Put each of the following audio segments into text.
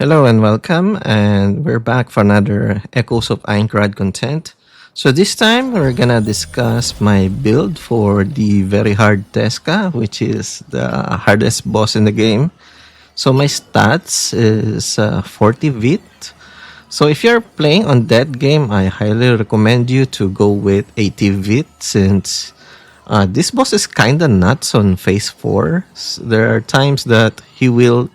Hello and welcome, and we're back for another Echoes of Aincrad content. So this time we're gonna discuss my build for the very hard Tezca, which is the hardest boss in the game. So my stats is 40 vit. So if you're playing on that game, I highly recommend you to go with 80 vit since this boss is kinda nuts on phase 4. There are times that he will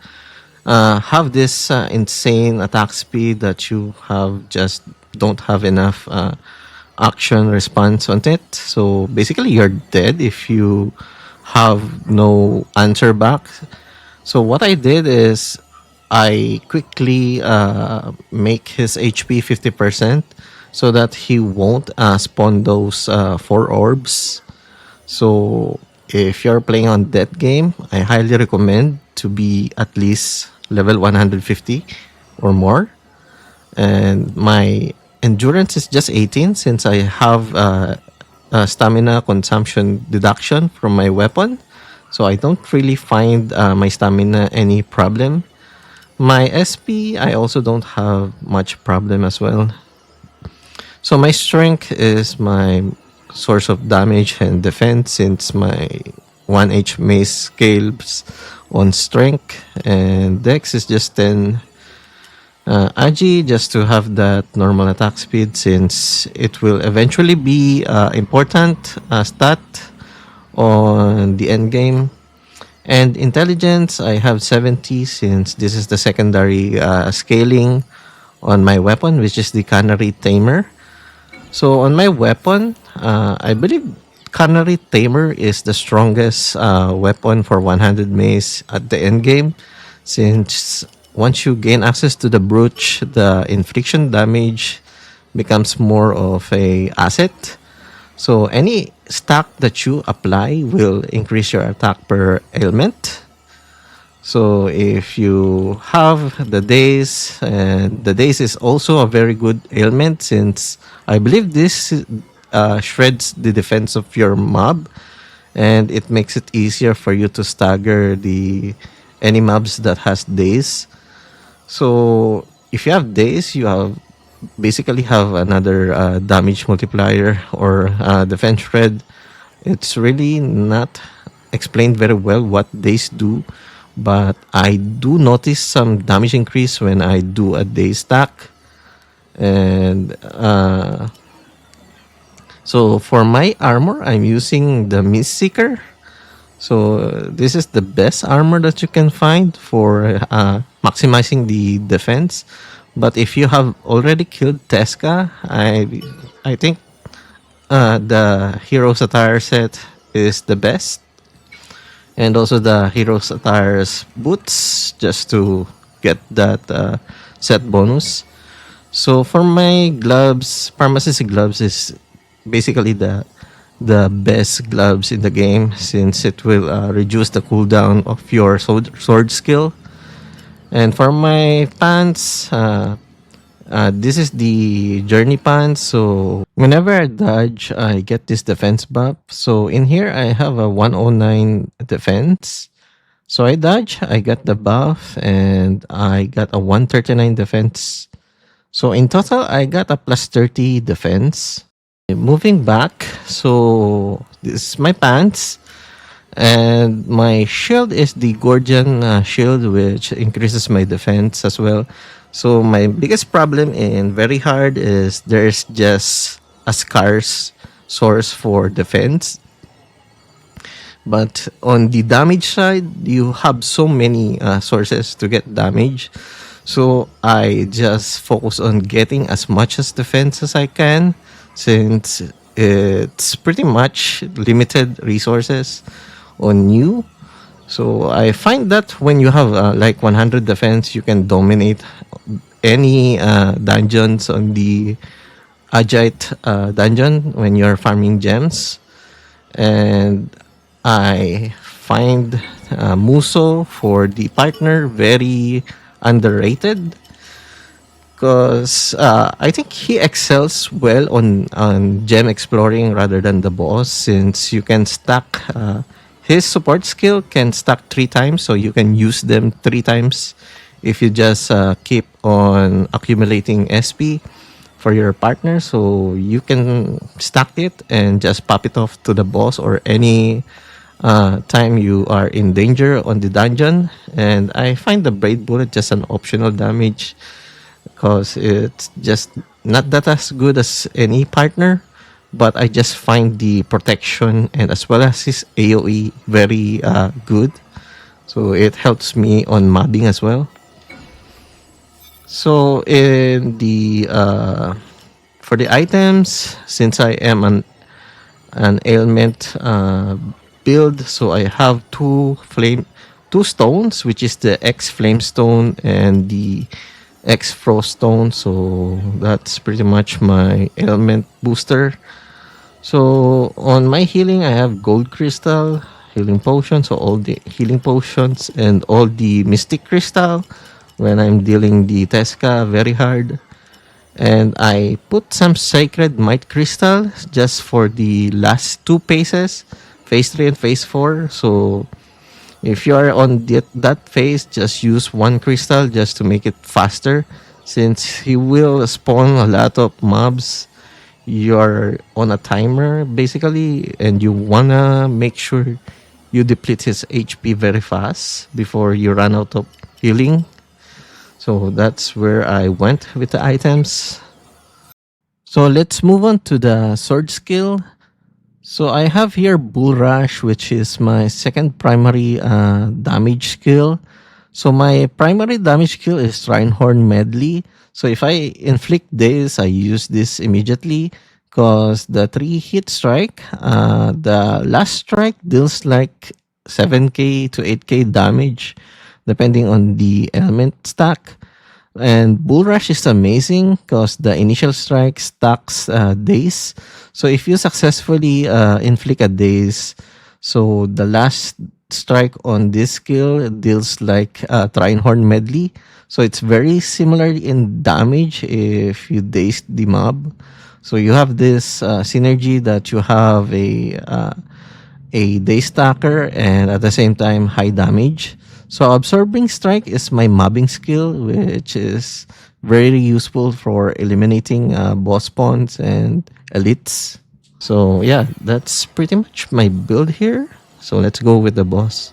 have this insane attack speed that you have just don't have enough action response on it. So basically, you're dead if you have no answer back. So what I did is I quickly make his HP 50% so that he won't spawn those 4 orbs. So if you're playing on that game, I highly recommend to be at least level 150 or more. And my endurance is just 18 since I have a stamina consumption deduction from my weapon. So I don't really find my stamina any problem. My SP, I also don't have much problem as well. So my strength is my source of damage and defense since my 1H mace scales on strength, and dex is just 10 agi just to have that normal attack speed since it will eventually be important stat on the end game. And intelligence, I have 70 since this is the secondary scaling on my weapon, which is the Canary Tamer. So on my weapon, I believe Canary Tamer is the strongest weapon for one-handed mace at the end game, since once you gain access to the brooch, the infliction damage becomes more of a asset. So any stack that you apply will increase your attack per ailment. So if you have the daze, and the daze is also a very good ailment since I believe this shreds the defense of your mob, and it makes it easier for you to stagger the any mobs that has daze. So if you have daze, you have basically have another damage multiplier or defense shred. It's really not explained very well what daze do, but I do notice some damage increase when I do a day stack. And so for my armor, I'm using the Mist Seeker. So this is the best armor that you can find for maximizing the defense. But if you have already killed Tezca, I think the Hero's Attire set is the best, and also the Hero's Attire's boots just to get that set bonus. So for my gloves, pharmacy gloves is basically the best gloves in the game since it will reduce the cooldown of your sword skill. And for my pants, this is the journey pants. So whenever I dodge, I get this defense buff. So in here, I have a 109 defense. So I dodge, I got the buff, and I got a 139 defense. So in total, I got a plus 30 defense. Moving back, so this is my pants. And my shield is the Gordian shield, which increases my defense as well. So my biggest problem in very hard is there's just a scarce source for defense. But on the damage side, you have so many sources to get damage. So I just focus on getting as much as defense as I can since it's pretty much limited resources on you. So I find that when you have like 100 defense, you can dominate any dungeons on the Agite dungeon when you're farming gems. And I find Muso for the partner very underrated because I think he excels well on gem exploring rather than the boss, since you can stack his support skill can stack 3 times, so you can use them 3 times if you just keep on accumulating SP for your partner, so you can stack it and just pop it off to the boss or any time you are in danger on the dungeon. And I find the Braid Bullet just an optional damage because it's just not that as good as any partner, but I just find the protection and as well as his AoE very good. So it helps me on mobbing as well. So in the for the items, since I am an ailment build, so I have two stones, which is the X Flame Stone and the X Frost Stone. So that's pretty much my ailment booster. So on my healing, I have Gold Crystal, Healing Potion, so all the healing potions and all the Mystic Crystal when I'm dealing the Tezca very hard. And I put some Sacred Might Crystal just for the last two phases, phase 3 and phase 4. So if you are on that phase, just use one crystal just to make it faster, since he will spawn a lot of mobs. You're on a timer basically, and you wanna make sure you deplete his HP very fast before you run out of healing. So that's where I went with the items. So let's move on to the sword skill. So I have here Bull Rush, which is my second primary damage skill. So my primary damage skill is Reinhorn Medley. So if I inflict this, I use this immediately because the 3 hit strike, the last strike deals like 7k to 8k damage depending on the element stack. And Bull Rush is amazing because the initial strike stacks days. So if you successfully inflict a daze, so the last strike on this skill deals like Trinehorn Medley. So it's very similar in damage if you daze the mob. So you have this synergy that you have a day stacker and at the same time high damage. So Absorbing Strike is my mobbing skill, which is very useful for eliminating boss spawns and elites. So yeah, that's pretty much my build here. So let's go with the boss.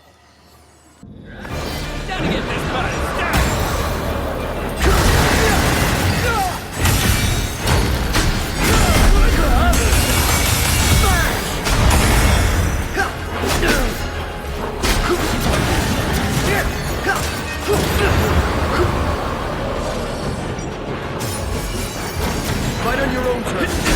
Fight on your own terms.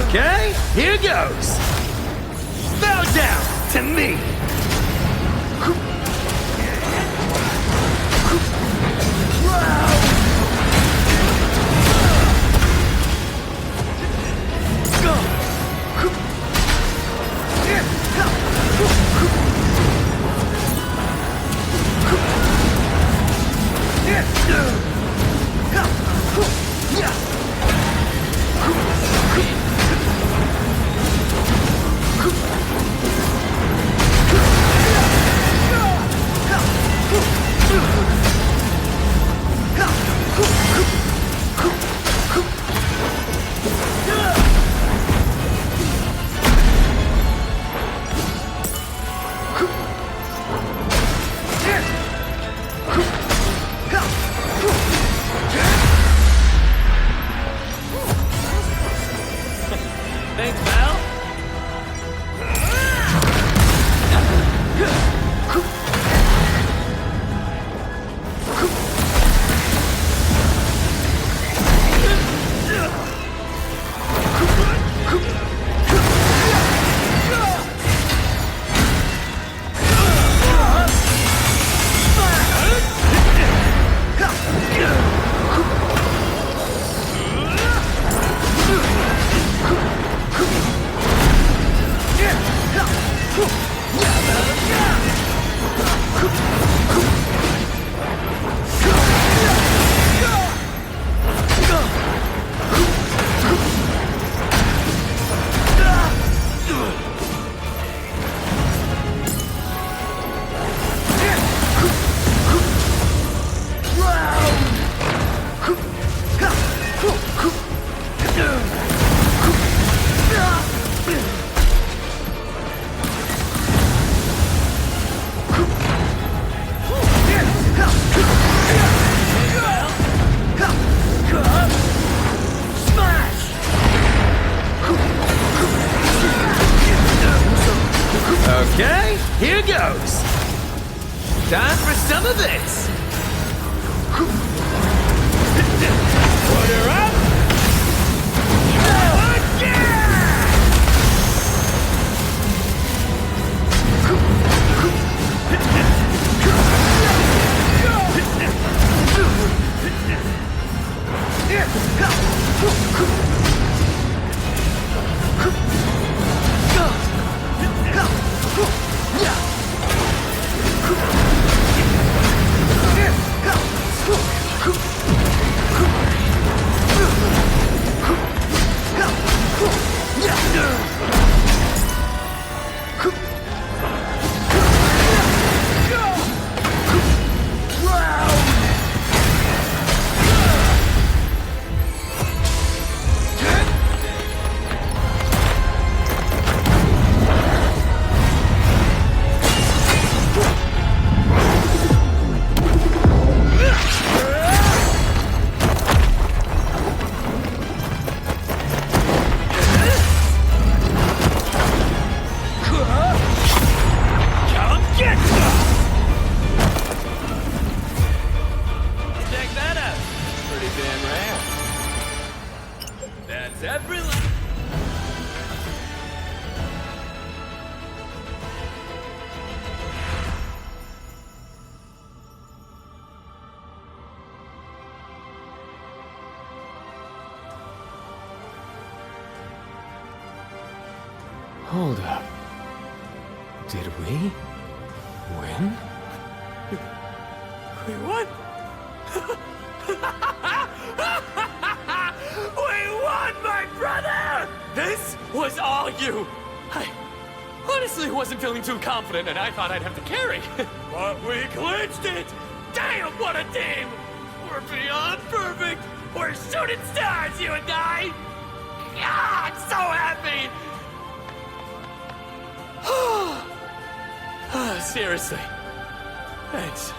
Okay, here goes. Bow down to me. Thanks, pal. Okay, here goes. Time for some of this. Order up. It's every last... Hold up. Did we win? We won? We won, my brother! This was all you! I honestly wasn't feeling too confident and I thought I'd have to carry. But we clinched it! Damn, what a team! We're beyond perfect! We're shooting stars, you and I! Ah, I'm so happy! Seriously. Thanks.